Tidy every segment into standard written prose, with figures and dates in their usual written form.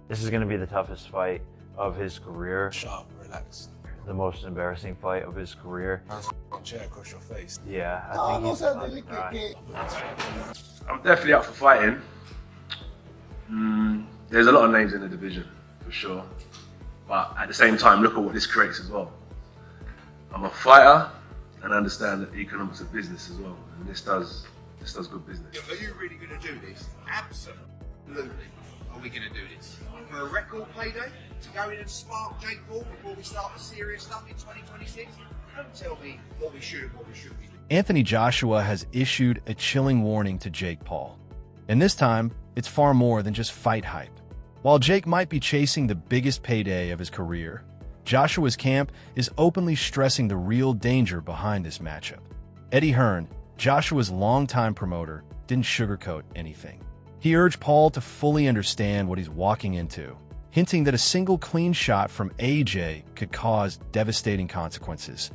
This is going to be the toughest fight of his career. Sharp, relax. The most embarrassing fight of his career. Hands chair across your face. Yeah, I think he's about to cry. I'm definitely up for fighting. There's a lot of names in the division, for sure. But at the same time, look at what this creates as well. I'm a fighter and I understand the economics of business as well. And this does good business. Are you really going to do this? Absolutely. Are we going to do this? For a record payday? To go in and spark Jake Paul before we start the serious stuff in 2026? Don't tell me what we should and what we shouldn't be doing. Anthony Joshua has issued a chilling warning to Jake Paul. And this time, it's far more than just fight hype. While Jake might be chasing the biggest payday of his career, Joshua's camp is openly stressing the real danger behind this matchup. Eddie Hearn, Joshua's longtime promoter, didn't sugarcoat anything. He urged Paul to fully understand what he's walking into, hinting that a single clean shot from AJ could cause devastating consequences.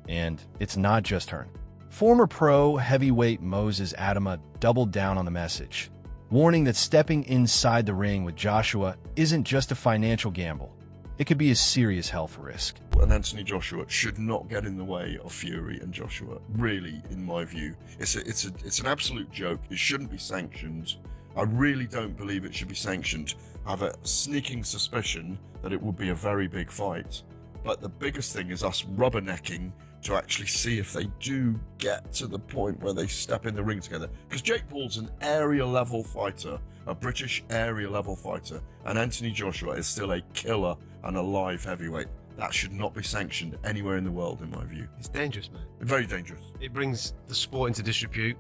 And it's not just Hearn. Former pro heavyweight Moses Adama doubled down on the message, warning that stepping inside the ring with Joshua isn't just a financial gamble. It could be a serious health risk. And Anthony Joshua should not get in the way of Fury and Joshua, really, in my view. It's an absolute joke. It shouldn't be sanctioned. I really don't believe it should be sanctioned. I have a sneaking suspicion that it would be a very big fight. But the biggest thing is us rubbernecking to actually see if they do get to the point where they step in the ring together. Because Jake Paul's an area level fighter, a British area level fighter, and Anthony Joshua is still a killer and a live heavyweight. That should not be sanctioned anywhere in the world, in my view. It's dangerous, man. Very dangerous. It brings the sport into disrepute.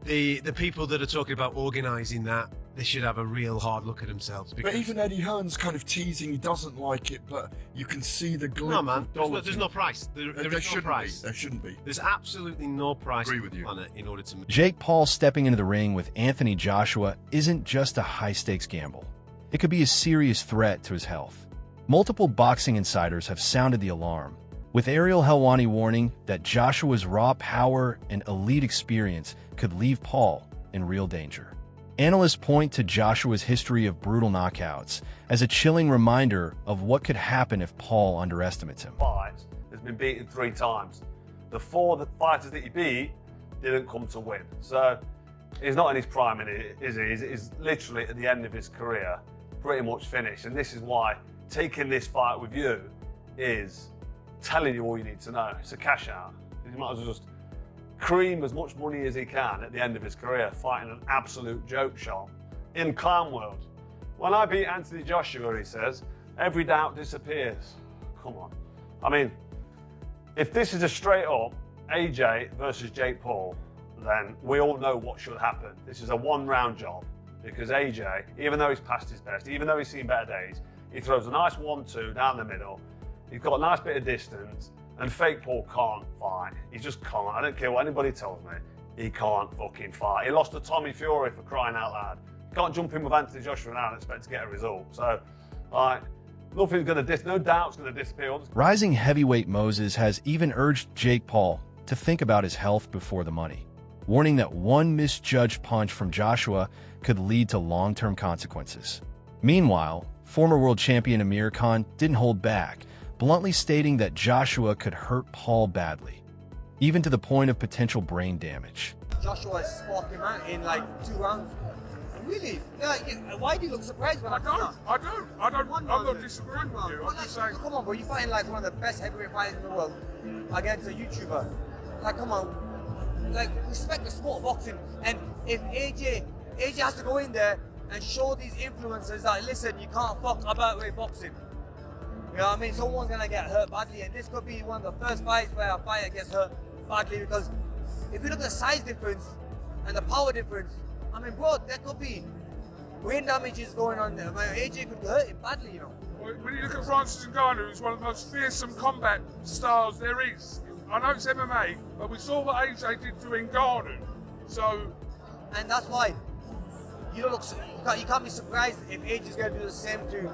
The people that are talking about organising that, they should have a real hard look at themselves. But even Eddie Hearn's kind of teasing he doesn't like it, but you can see the glint No, man. of dollars. There's no price. There is no price. There shouldn't be. There's absolutely no price Agree with you. on it in order to... Jake Paul stepping into the ring with Anthony Joshua isn't just a high-stakes gamble. It could be a serious threat to his health. Multiple boxing insiders have sounded the alarm, with Ariel Helwani warning that Joshua's raw power and elite experience could leave Paul in real danger. Analysts point to Joshua's history of brutal knockouts as a chilling reminder of what could happen if Paul underestimates him. Fights has been beaten 3 times. The 4 fighters that he beat didn't come to win. So he's not in his prime, is he? He's literally at the end of his career, pretty much finished. And this is why taking this fight with you is telling you all you need to know. It's a cash out. You might as well just cream as much money as he can at the end of his career, fighting an absolute joke shop in clown world. When I beat Anthony Joshua, he says, every doubt disappears. Come on. I mean, if this is a straight up AJ versus Jake Paul, then we all know what should happen. This is a 1-round job because AJ, even though he's past his best, even though he's seen better days, he throws a nice 1-2 down the middle. He's got a nice bit of distance, and fake Paul can't fight. He just can't. I don't care what anybody tells me. He can't fucking fight. He lost to Tommy Fury for crying out loud. You can't jump in with Anthony Joshua now and expect to get a result. So, nothing's going to no doubt's going to disappear. Rising heavyweight Moses has even urged Jake Paul to think about his health before the money, warning that one misjudged punch from Joshua could lead to long-term consequences. Meanwhile, former world champion Amir Khan didn't hold back, bluntly stating that Joshua could hurt Paul badly, even to the point of potential brain damage. Joshua sparked him out in like 2 rounds. Really? Why do you look surprised when I'm not disagreeing with you. I'm just saying. Come on, bro, you're fighting like one of the best heavyweight fighters in the world against a YouTuber. Like, come on. Like, respect the sport of boxing. And if AJ has to go in there and show these influencers that, listen, you can't fuck about with boxing. You know what I mean? Someone's gonna get hurt badly, and this could be one of the first fights where a fighter gets hurt badly, because if you look at the size difference and the power difference, I mean, bro, there could be brain damages going on there. AJ could hurt him badly, you know. When you look at Francis Ngannou, who's one of the most fearsome combat stars there is. I know it's MMA, but we saw what AJ did to Ngannou. So, and that's why you can't be surprised if AJ is going to do the same to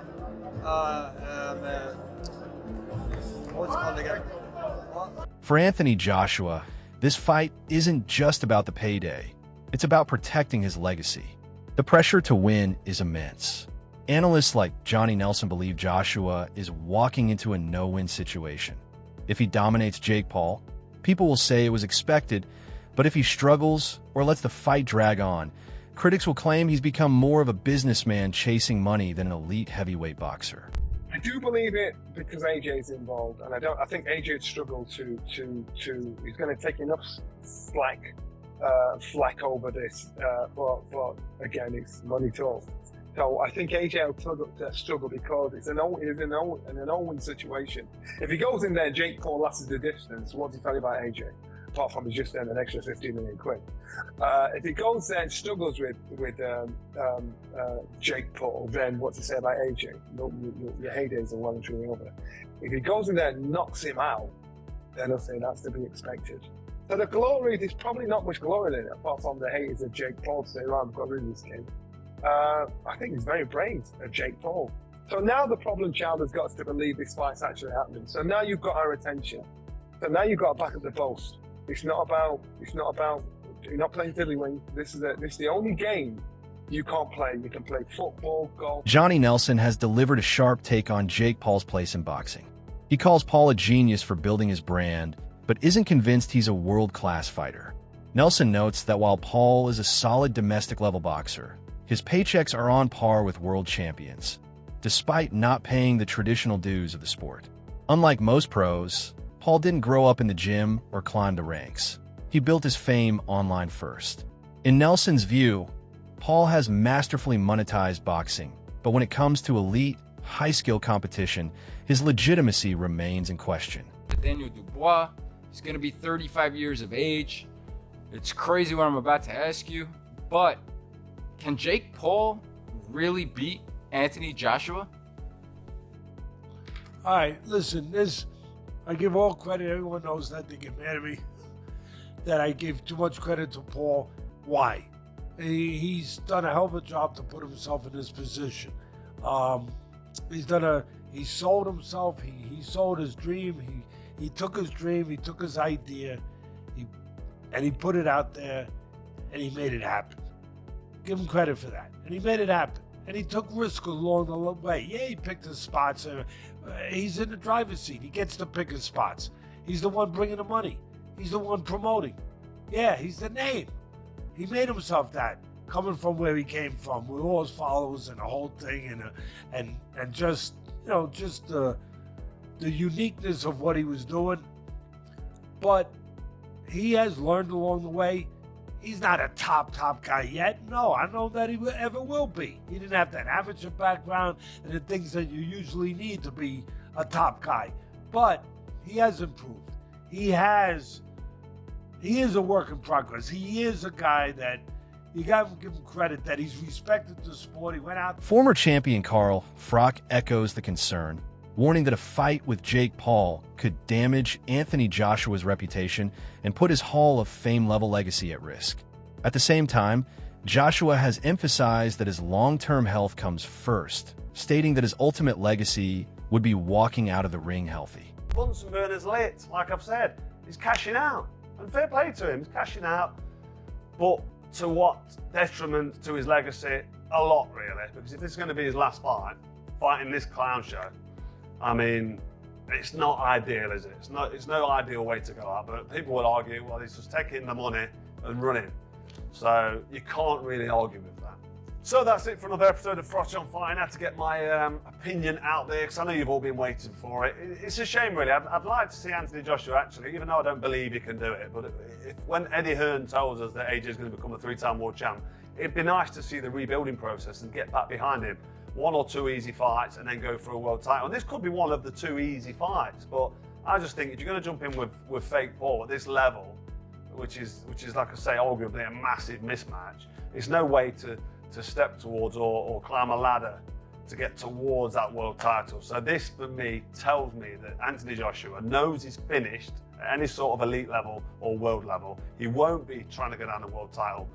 what's it called again? What? For Anthony Joshua, this fight isn't just about the payday. It's about protecting his legacy. The pressure to win is immense. Analysts like Johnny Nelson believe Joshua is walking into a no-win situation. If he dominates Jake Paul, people will say it was expected, but if he struggles or lets the fight drag on, critics will claim he's become more of a businessman chasing money than an elite heavyweight boxer. I do believe it because AJ's involved, and I think AJ'd struggle to he's going to take enough flack over this, but again, it's money talk. So I think AJ will struggle because it's an Owen situation. If he goes in there, Jake Paul lasts the distance. What's he tell you about AJ? Apart from he's just earned an extra 15 million quid. If he goes there and struggles with Jake Paul, then what's to say about AJ? Your heydays are well and truly over. If he goes in there and knocks him out, then I'll say that's to be expected. So the glory, there's probably not much glory in it, apart from the haters of Jake Paul to say, "Oh, I've got rid of this kid." I think he's very brave of Jake Paul. So now the problem child has got us to believe this fight's actually happening. So now you've got our attention. So now you've got to back up the boast. It's not about, you're not playing tiddlywink. This is the only game you can't play. You can play football, golf. Johnny Nelson has delivered a sharp take on Jake Paul's place in boxing. He calls Paul a genius for building his brand, but isn't convinced he's a world-class fighter. Nelson notes that while Paul is a solid domestic-level boxer, his paychecks are on par with world champions, despite not paying the traditional dues of the sport. Unlike most pros, Paul didn't grow up in the gym or climb the ranks. He built his fame online first. In Nelson's view, Paul has masterfully monetized boxing, but when it comes to elite, high-skill competition, his legitimacy remains in question. Daniel Dubois, he's going to be 35 years of age. It's crazy what I'm about to ask you, but can Jake Paul really beat Anthony Joshua? All right, listen, I give all credit. Everyone knows that. They get mad at me that I give too much credit to Paul. Why? He's done a hell of a job to put himself in this position. He sold himself. He sold his dream. He took his dream. He took his idea. And he put it out there, and he made it happen. Give him credit for that. And he made it happen. And he took risk along the way. Yeah, he picked his spots. He's in the driver's seat. He gets to pick his spots. He's the one bringing the money. He's the one promoting. Yeah, he's the name. He made himself that, coming from where he came from, with all his followers and the whole thing, and just the uniqueness of what he was doing. But he has learned along the way. He's not a top guy yet. No, I know that he ever will be. He didn't have that amateur background and the things that you usually need to be a top guy. But he has improved. He is a work in progress. He is a guy that you got to give him credit that he's respected the sport. He went out. Former champion Carl Froch echoes the concern, warning that a fight with Jake Paul could damage Anthony Joshua's reputation and put his Hall of Fame-level legacy at risk. At the same time, Joshua has emphasized that his long-term health comes first, stating that his ultimate legacy would be walking out of the ring healthy. Bunsen burner's lit, like I've said. He's cashing out. And fair play to him, he's cashing out. But to what detriment to his legacy? A lot, really. Because if this is going to be his last fight, fighting this clown show, I mean, it's not ideal, is it? It's no ideal way to go out, but people will argue, well, he's just taking the money and running. So you can't really argue with that. So that's it for another episode of Froch on Fighting. I had to get my opinion out there because I know you've all been waiting for it. It's a shame, really. I'd like to see Anthony Joshua, actually, even though I don't believe he can do it. But when Eddie Hearn tells us that AJ is going to become a 3-time world champ, it'd be nice to see the rebuilding process and get back behind him. 1 or 2 easy fights and then go for a world title. And this could be one of the 2 easy fights, but I just think if you're going to jump in with fake Paul at this level, which is like I say, arguably a massive mismatch, it's no way to step towards or climb a ladder to get towards that world title. So this, for me, tells me that Anthony Joshua knows he's finished at any sort of elite level or world level. He won't be trying to go down the world title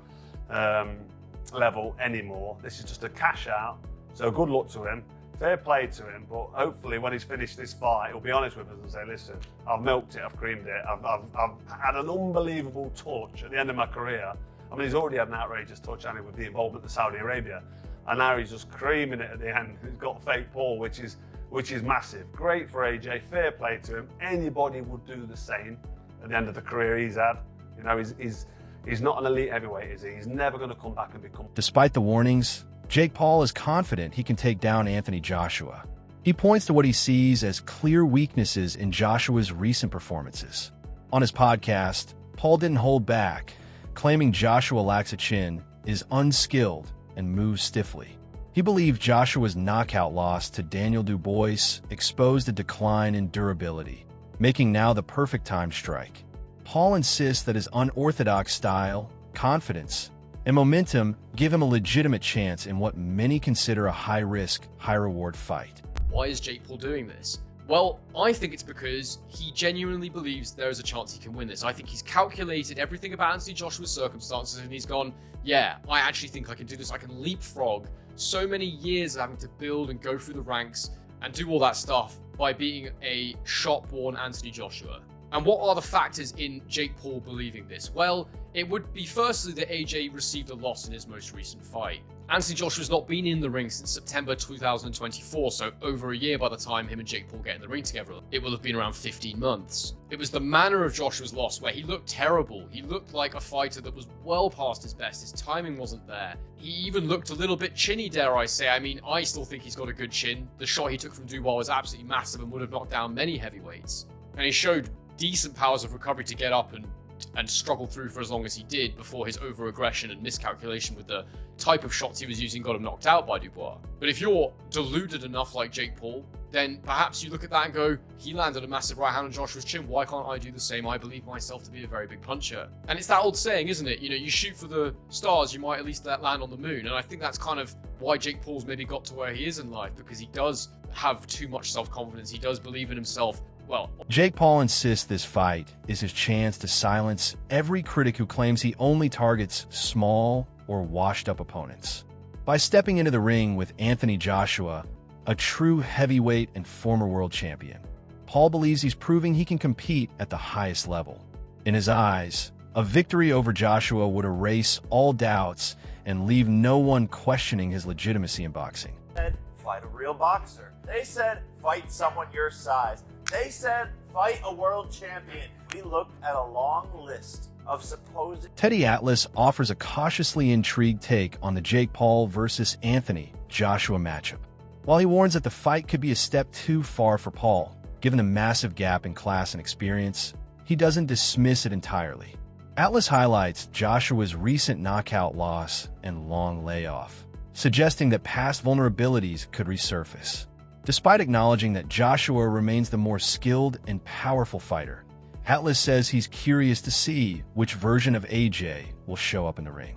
level anymore. This is just a cash out. So good luck to him, fair play to him, but hopefully when he's finished this fight, he'll be honest with us and say, listen, I've milked it, I've creamed it, I've had an unbelievable touch at the end of my career. I mean, he's already had an outrageous touch, hasn't he, with the involvement of Saudi Arabia. and now he's just creaming it at the end. He's got fake Paul, which is massive. Great for AJ, fair play to him. Anybody would do the same at the end of the career he's had. You know, he's not an elite heavyweight, is he? He's never going to come back and become. Despite the warnings, Jake Paul is confident he can take down Anthony Joshua. He points to what he sees as clear weaknesses in Joshua's recent performances. On his podcast, Paul didn't hold back, claiming Joshua lacks a chin, is unskilled, and moves stiffly. He believed Joshua's knockout loss to Daniel Dubois exposed a decline in durability, making now the perfect time to strike. Paul insists that his unorthodox style, confidence, and momentum give him a legitimate chance in what many consider a high-risk, high-reward fight. Why is Jake Paul doing this? Well, I think it's because he genuinely believes there is a chance he can win this. I think he's calculated everything about Anthony Joshua's circumstances and he's gone, yeah, I actually think I can do this. I can leapfrog so many years of having to build and go through the ranks and do all that stuff by beating a shot-born Anthony Joshua. And what are the factors in Jake Paul believing this? Well, it would be firstly that AJ received a loss in his most recent fight. Anthony Joshua's not been in the ring since September 2024, so over a year by the time him and Jake Paul get in the ring together. It will have been around 15 months. It was the manner of Joshua's loss where he looked terrible. He looked like a fighter that was well past his best. His timing wasn't there. He even looked a little bit chinny, dare I say. I mean, I still think he's got a good chin. The shot he took from Dubois was absolutely massive and would have knocked down many heavyweights. And he showed decent powers of recovery to get up and struggle through for as long as he did before his over-aggression and miscalculation with the type of shots he was using got him knocked out by Dubois. But if you're deluded enough like Jake Paul, then perhaps you look at that and go, he landed a massive right hand on Joshua's chin, why can't I do the same? I believe myself to be a very big puncher. And it's that old saying, isn't it? You know, you shoot for the stars, you might at least land on the moon. And I think that's kind of why Jake Paul's maybe got to where he is in life, because he does have too much self-confidence. He does believe in himself. Well, Jake Paul insists this fight is his chance to silence every critic who claims he only targets small or washed-up opponents. By stepping into the ring with Anthony Joshua, a true heavyweight and former world champion, Paul believes he's proving he can compete at the highest level. In his eyes, a victory over Joshua would erase all doubts and leave no one questioning his legitimacy in boxing. They said, fight a real boxer. They said, fight someone your size. They said, fight a world champion. We looked at a long list of supposed... Teddy Atlas offers a cautiously intrigued take on the Jake Paul versus Anthony Joshua matchup. While he warns that the fight could be a step too far for Paul, given the massive gap in class and experience, he doesn't dismiss it entirely. Atlas highlights Joshua's recent knockout loss and long layoff, suggesting that past vulnerabilities could resurface. Despite acknowledging that Joshua remains the more skilled and powerful fighter, Atlas says he's curious to see which version of AJ will show up in the ring.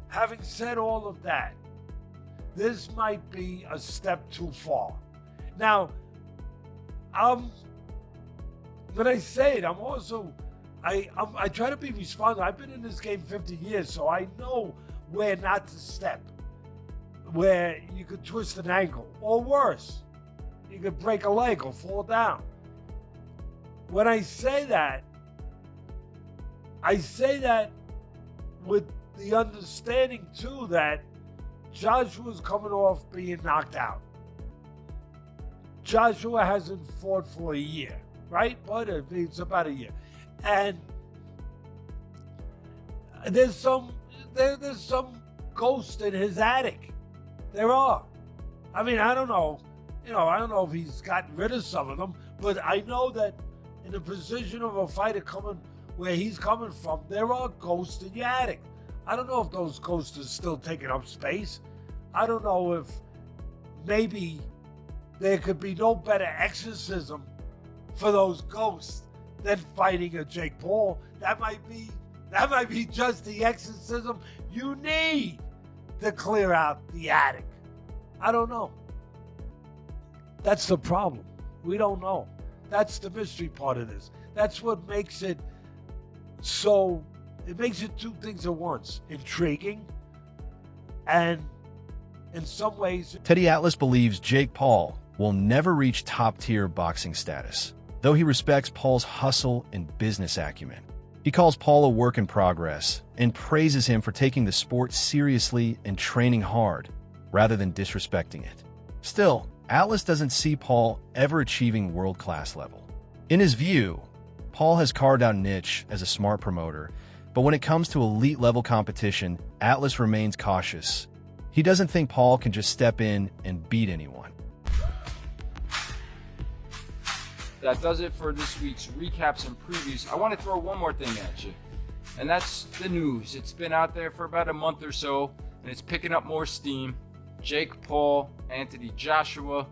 Having said all of that, this might be a step too far. Now, when I say it, I'm also, I try to be responsible. I've been in this game 50 years, so I know where not to step, where you could twist an ankle, or worse, you could break a leg or fall down. When I say that with the understanding too that Joshua's coming off being knocked out. Joshua hasn't fought for a year, right? But it's about a year. And there's some ghost in his attic. There are. I mean, I don't know. I don't know if he's gotten rid of some of them, but I know that in the position of a fighter coming where he's coming from, there are ghosts in your attic. I don't know if those ghosts are still taking up space. I don't know if maybe there could be no better exorcism for those ghosts than fighting a Jake Paul. That might be just the exorcism you need to clear out the attic. I don't know. That's the problem. We don't know. That's the mystery part of this. That's what makes it so, it makes it two things at once. Intriguing and in some ways... Teddy Atlas believes Jake Paul will never reach top-tier boxing status, though he respects Paul's hustle and business acumen. He calls Paul a work in progress and praises him for taking the sport seriously and training hard, rather than disrespecting it. Still, Atlas doesn't see Paul ever achieving world-class level. In his view, Paul has carved out a niche as a smart promoter, but when it comes to elite-level competition, Atlas remains cautious. He doesn't think Paul can just step in and beat anyone. That does it for this week's recaps and previews. I want to throw one more thing at you, and that's the news. It's been out there for about a month or so, and it's picking up more steam. Jake Paul, Anthony Joshua.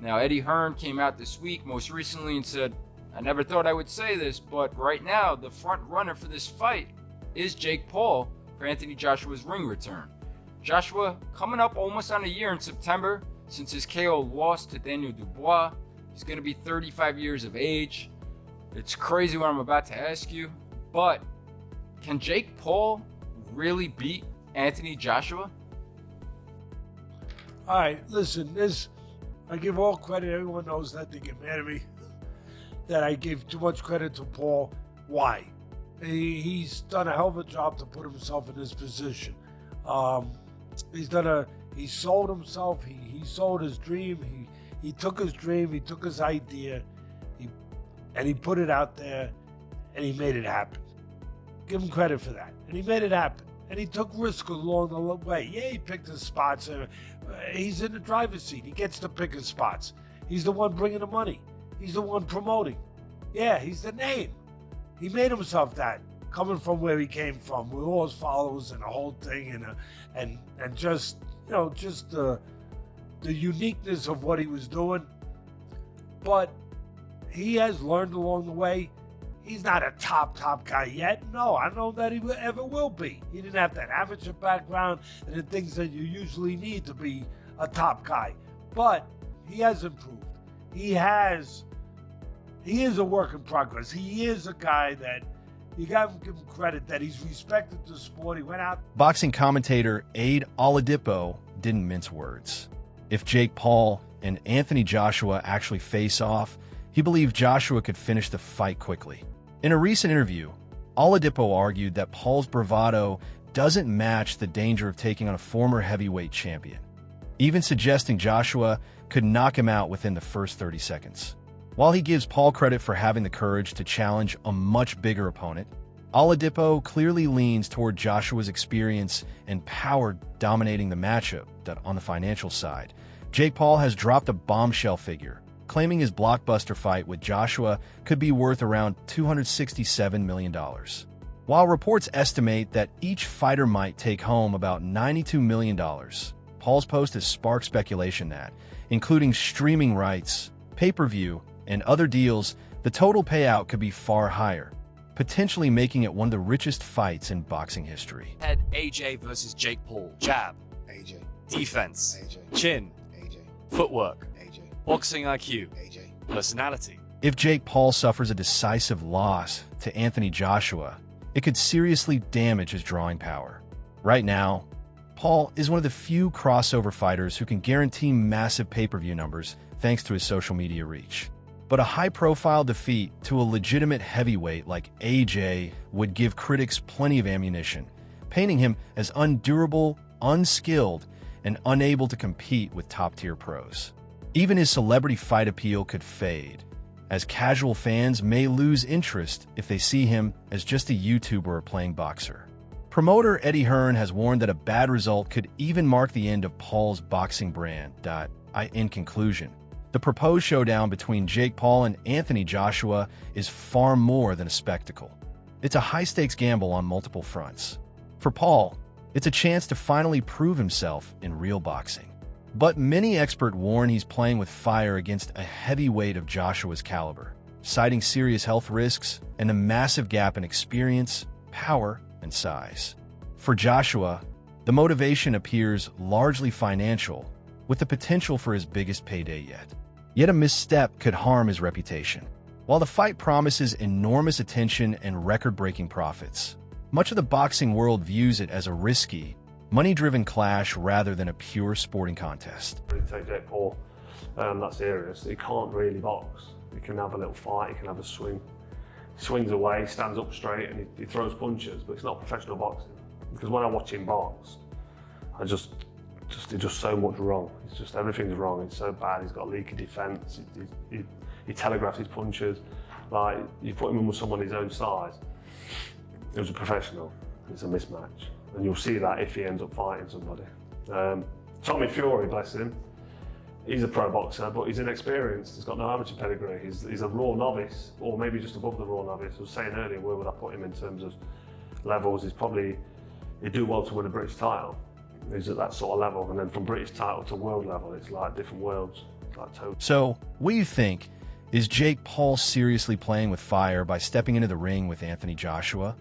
Now, Eddie Hearn came out this week most recently and said, I never thought I would say this, but right now the front runner for this fight is Jake Paul for Anthony Joshua's ring return. Joshua coming up almost on a year in September since his KO loss to Daniel Dubois. He's going to be 35 years of age. It's crazy what I'm about to ask you, but can Jake Paul really beat Anthony Joshua? All right, listen, I give all credit. Everyone knows that. They get mad at me that I gave too much credit to Paul. Why? He's done a hell of a job to put himself in this position. He sold himself. He sold his dream. He took his dream. He took his idea, and he put it out there, and he made it happen. Give him credit for that. And he made it happen. And he took risks along the way. Yeah, he picked his spots. He's in the driver's seat. He gets to pick his spots. He's the one bringing the money. He's the one promoting. Yeah, he's the name. He made himself that, coming from where he came from, with all his followers and the whole thing, and just the uniqueness of what he was doing. But he has learned along the way. He's not a top guy yet. No, I don't know that he ever will be. He didn't have that amateur background and the things that you usually need to be a top guy. But he has improved. He is a work in progress. He is a guy that you got to give him credit that he's respected the sport. He went out. Boxing commentator Aid Oladipo didn't mince words. If Jake Paul and Anthony Joshua actually face off, he believed Joshua could finish the fight quickly. In a recent interview, Oladipo argued that Paul's bravado doesn't match the danger of taking on a former heavyweight champion, even suggesting Joshua could knock him out within the first 30 seconds. While he gives Paul credit for having the courage to challenge a much bigger opponent, Oladipo clearly leans toward Joshua's experience and power dominating the matchup. On the financial side, Jake Paul has dropped a bombshell figure, claiming his blockbuster fight with Joshua could be worth around $267 million. While reports estimate that each fighter might take home about $92 million, Paul's post has sparked speculation that, including streaming rights, pay-per-view, and other deals, the total payout could be far higher, potentially making it one of the richest fights in boxing history. Head AJ versus Jake Paul. Jab. AJ. Defense. AJ. Chin. AJ. Footwork. AJ. Boxing IQ. AJ. Personality. If Jake Paul suffers a decisive loss to Anthony Joshua, it could seriously damage his drawing power. Right now, Paul is one of the few crossover fighters who can guarantee massive pay-per-view numbers thanks to his social media reach. But a high-profile defeat to a legitimate heavyweight like AJ would give critics plenty of ammunition, painting him as undurable, unskilled, and unable to compete with top-tier pros. Even his celebrity fight appeal could fade, as casual fans may lose interest if they see him as just a YouTuber or playing boxer. Promoter Eddie Hearn has warned that a bad result could even mark the end of Paul's boxing brand. In conclusion, the proposed showdown between Jake Paul and Anthony Joshua is far more than a spectacle. It's a high-stakes gamble on multiple fronts. For Paul, it's a chance to finally prove himself in real boxing. But many experts warn he's playing with fire against a heavyweight of Joshua's caliber, citing serious health risks and a massive gap in experience, power, and size. For Joshua, the motivation appears largely financial, with the potential for his biggest payday yet. Yet a misstep could harm his reputation. While the fight promises enormous attention and record-breaking profits, much of the boxing world views it as a risky, money-driven clash rather than a pure sporting contest. Take Jake Paul that serious. He can't really box. He can have a little fight, he can have a swing. He swings away, stands up straight, and he throws punches, but it's not professional boxing. Because when I watch him box, just so much wrong. It's just everything's wrong. It's so bad. He's got leaky defence. He telegraphs his punches. Like, you put him in with someone his own size, who's a professional, it's a mismatch. And you'll see that if he ends up fighting somebody. Tommy Fury, bless him, he's a pro boxer, but he's inexperienced. He's got no amateur pedigree. He's a raw novice, or maybe just above the raw novice. I was saying earlier, where would I put him in terms of levels? He'd do well to win a British title. He's at that sort of level. And then from British title to world level, it's like different worlds. Like total. So, what do you think? Is Jake Paul seriously playing with fire by stepping into the ring with Anthony Joshua?